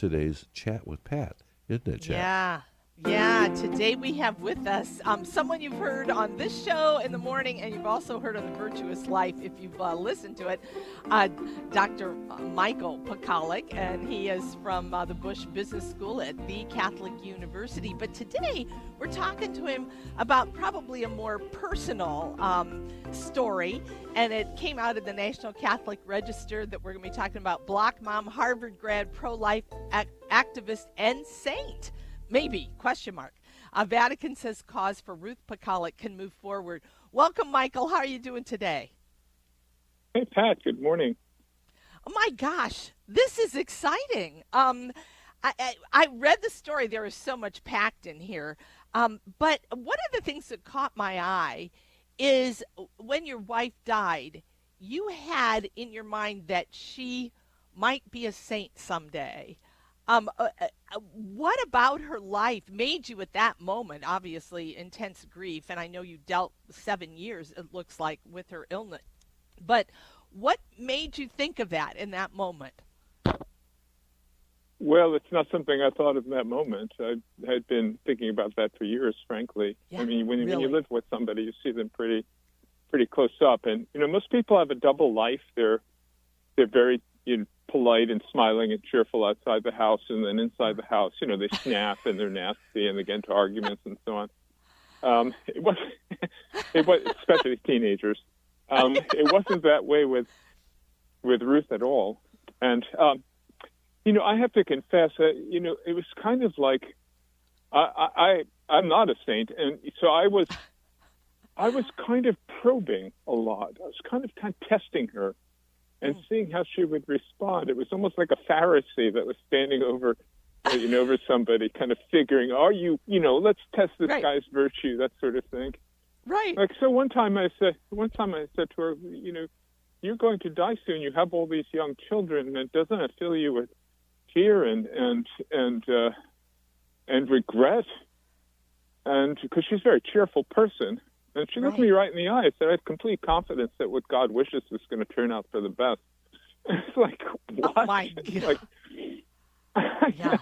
today's Chat with Pat, isn't it, Chat? Yeah. Yeah, today we have with us someone you've heard on this show in the morning, and you've also heard on The Virtuous Life if you've listened to it, Dr. Michael Pakaluk, and he is from the Bush Business School at the Catholic University. But today we're talking to him about probably a more personal story, and it came out in the National Catholic Register that we're going to be talking about Block Mom, Harvard grad, pro-life activist, and saint. Maybe, question mark. Vatican says cause for Ruth Pakaluk can move forward. Welcome, Michael. How are you doing today? Hey, Pat. Good morning. Oh, my gosh. This is exciting. I read the story. There is so much packed in here. But one of the things that caught my eye is when your wife died, you had in your mind that she might be a saint someday. What about her life made you at that moment, obviously intense grief, and I know you dealt 7 years, it looks like, with her illness, but what made you think of that in that moment? Well, it's not something I thought of in that moment. I had been thinking about that for years, frankly. Yeah, I mean, when really? you live with somebody, you see them pretty close up. And, most people have a double life. They're very polite and smiling and cheerful outside the house, and then inside the house, they snap and they're nasty and they get into arguments and so on. It was especially teenagers. It wasn't that way with Ruth at all. And, I have to confess that, it was kind of like, I'm not a saint. And so I was kind of probing a lot. I was kind of testing her and seeing how she would respond. It was almost like a Pharisee that was standing over somebody, kind of figuring, are you, let's test this Right. guy's virtue, that sort of thing. Right. Like, so one time I said to her, you're going to die soon. You have all these young children, and doesn't it fill you with fear and regret? And because she's a very cheerful person. And she looked me right in the eye and said, I have complete confidence that what God wishes is going to turn out for the best. It's like, what? Oh, my God. Yeah.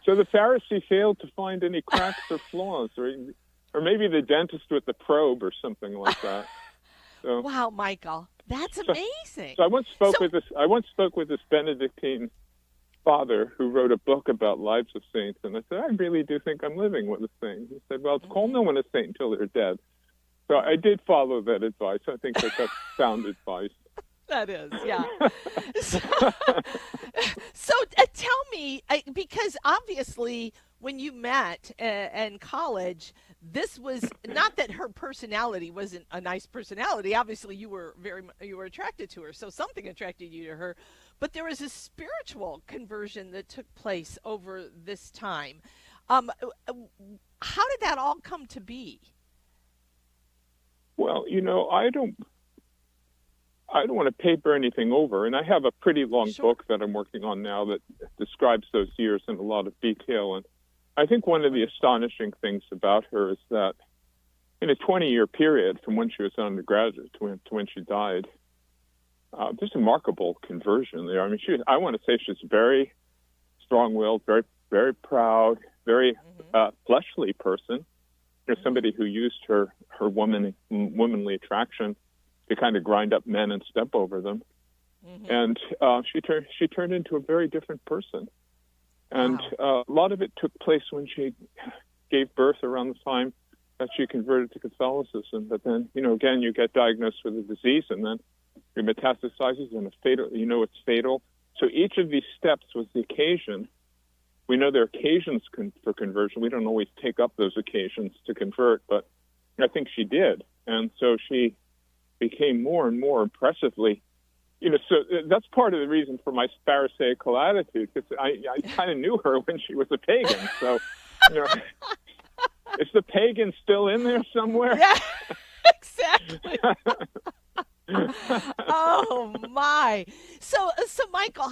So the Pharisee failed to find any cracks or flaws, or maybe the dentist with the probe or something like that. So, Wow, Michael. That's amazing. So I once spoke with this Benedictine father who wrote a book about lives of saints, and I said, I really do think I'm living with a saint. He said, well, call no one a saint until they're dead. So I did follow that advice. I think that's sound advice. That is, yeah. So tell me, because obviously when you met in college, this was not that her personality wasn't a nice personality. Obviously, you were attracted to her, so something attracted you to her. But there was a spiritual conversion that took place over this time. How did that all come to be? Well, I don't want to paper anything over, and I have a pretty long book that I'm working on now that describes those years in a lot of detail. And I think one of the astonishing things about her is that in a 20-year period from when she was an undergraduate to when she died, there's a remarkable conversion there. I mean, I want to say she's very strong-willed, very, very proud, very fleshly person. Somebody who used her womanly attraction to kind of grind up men and step over them. And she turned into a very different person. And a lot of it took place when she gave birth around the time that she converted to Catholicism. But then, again, you get diagnosed with a disease, and then it metastasizes, and it's fatal. So each of these steps was the occasion. We know there are occasions for conversion. We don't always take up those occasions to convert, but I think she did. And so she became more and more impressively, so that's part of the reason for my Pharisaical attitude, because I kind of knew her when she was a pagan. So, is the pagan still in there somewhere? Yeah, exactly. Oh, my. So Michael,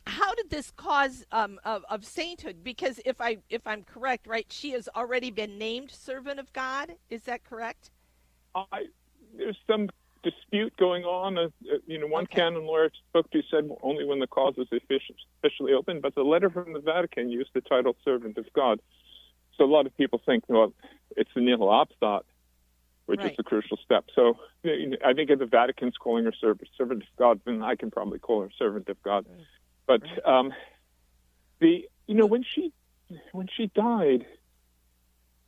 how did this cause of sainthood? Because if I'm correct, right, she has already been named servant of God. Is that correct? There's some dispute going on. One canon lawyer I spoke to said only when the cause is officially open, but the letter from the Vatican used the title servant of God. So a lot of people think, well, it's the nihil obstat, which is the crucial step. So I think if the Vatican's calling her servant of God, then I can probably call her servant of God. But when she died,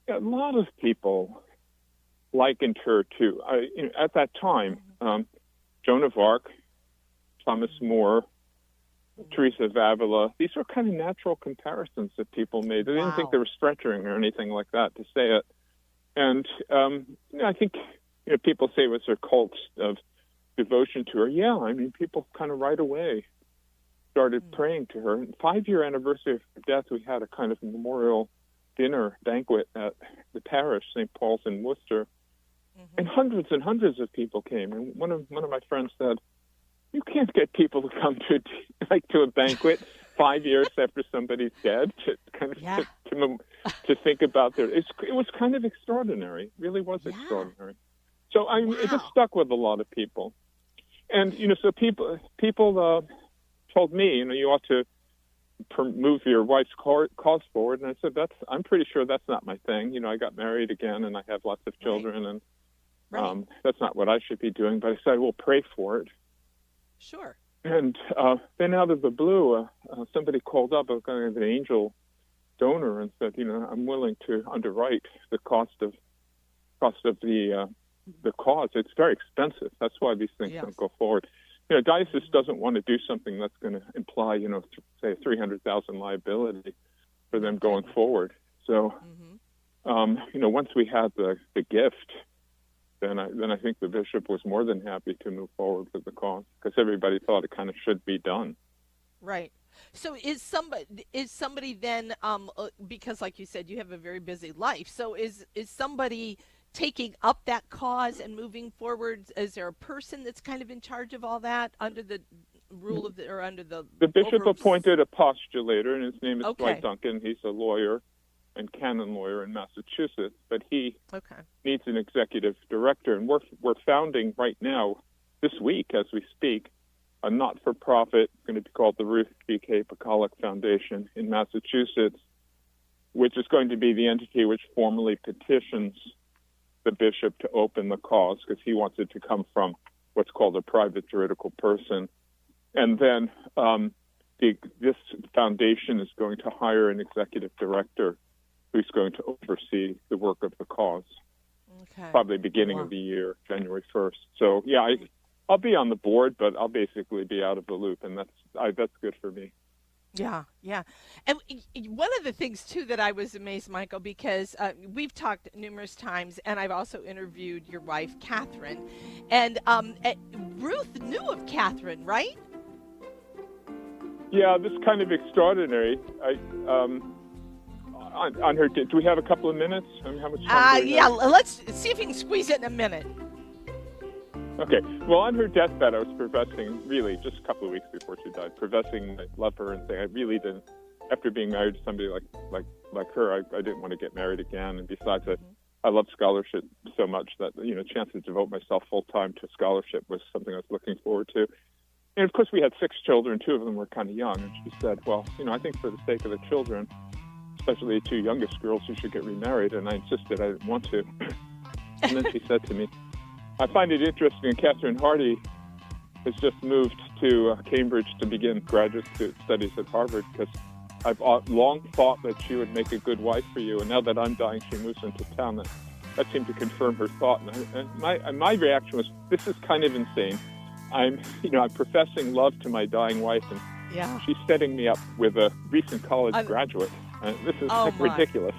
a lot of people likened her to, at that time, Joan of Arc, Thomas More, Teresa of Avila. These were kind of natural comparisons that people made. They didn't think they were stretching or anything like that to say it. And I think people say it was her cult of devotion to her. Yeah, I mean, people kind of right away started praying to her. And 5-year anniversary of her death, we had a kind of memorial dinner banquet at the parish, St. Paul's in Worcester, and hundreds of people came. And one of my friends said, "You can't get people to come to a banquet 5 years after somebody's dead to kind of to think about their." It was kind of extraordinary. It really was extraordinary. So it just stuck with a lot of people, and so people told me, you ought to move your wife's cause forward, and I said I'm pretty sure that's not my thing. I got married again, and I have lots of children, and that's not what I should be doing. But I said, "Well, pray for it." Sure. And then out of the blue, somebody called up, a kind of an angel donor, and said, "I'm willing to underwrite the cost of the cause. It's very expensive. That's why these things don't go forward." Diocese doesn't want to do something that's going to imply, say, $300,000 liability for them going forward. So, once we had the gift, then I think the bishop was more than happy to move forward with the cause, because everybody thought it kind of should be done. Right. So is somebody then, because like you said, you have a very busy life. So is somebody taking up that cause and moving forward? Is there a person that's kind of in charge of all that under the rule of under the bishop appointed a postulator, and his name is Dwight Duncan. He's a lawyer and canon lawyer in Massachusetts, but he needs an executive director, and we're founding right now, this week as we speak, a not-for-profit going to be called the Ruth B.K. Pakaluk Foundation in Massachusetts, which is going to be the entity which formally petitions the bishop to open the cause, because he wants it to come from what's called a private juridical person. And then this foundation is going to hire an executive director who's going to oversee the work of the cause, probably beginning of the year, January 1st. So, I'll be on the board, but I'll basically be out of the loop, and that's good for me. Yeah. And one of the things, too, that I was amazed, Michael, because we've talked numerous times, and I've also interviewed your wife, Catherine, and Ruth knew of Catherine, right? Yeah, this is kind of extraordinary. On her, do we have a couple of minutes? I mean, how much time do we have? Let's see if we can squeeze it in a minute. Okay. Well, on her deathbed, I was professing, really, just a couple of weeks before she died, professing I love her and saying I really didn't, after being married to somebody like her, I didn't want to get married again. And besides, I love scholarship so much that, chance to devote myself full-time to scholarship was something I was looking forward to. And, of course, we had 6 children. 2 of them were kind of young. And she said, well, I think for the sake of the children, especially the 2 youngest girls, you should get remarried. And I insisted I didn't want to. And then she said to me, I find it interesting, Catherine Hardy has just moved to Cambridge to begin graduate studies at Harvard, because I've long thought that she would make a good wife for you, and now that I'm dying, she moves into town. That seemed to confirm her thought. And my reaction was, this is kind of insane. I'm professing love to my dying wife, and she's setting me up with a recent college graduate. This is ridiculous.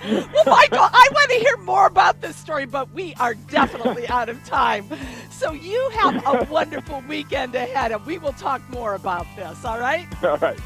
Well, Michael, I want to hear more about this story, but we are definitely out of time. So you have a wonderful weekend ahead, and we will talk more about this, all right? All right.